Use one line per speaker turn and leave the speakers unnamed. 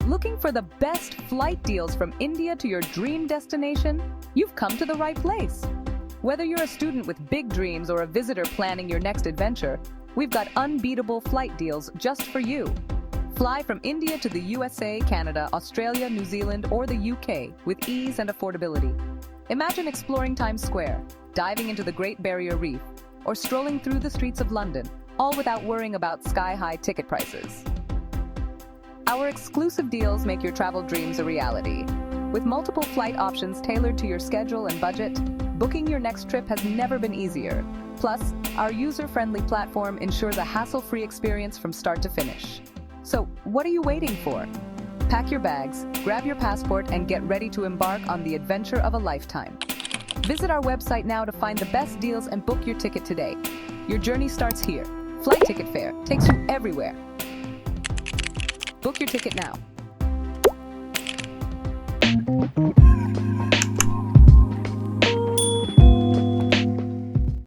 Looking for the best flight deals from India to your dream destination? You've come to the right place. Whether you're a student with big dreams or a visitor planning your next adventure, we've got unbeatable flight deals just for you. Fly from India to the USA, Canada, Australia, New Zealand, or the UK with ease and affordability. Imagine exploring Times Square, diving into the Great Barrier Reef, or strolling through the streets of London, all without worrying about sky-high ticket prices. Our exclusive deals make your travel dreams a reality. With multiple flight options tailored to your schedule and budget, booking your next trip has never been easier. Plus, our user-friendly platform ensures a hassle-free experience from start to finish. So, what are you waiting for? Pack your bags, grab your passport, and get ready to embark on the adventure of a lifetime. Visit our website now to find the best deals and book your ticket today. Your journey starts here. Flight Ticket Fair takes you everywhere. Book your ticket now.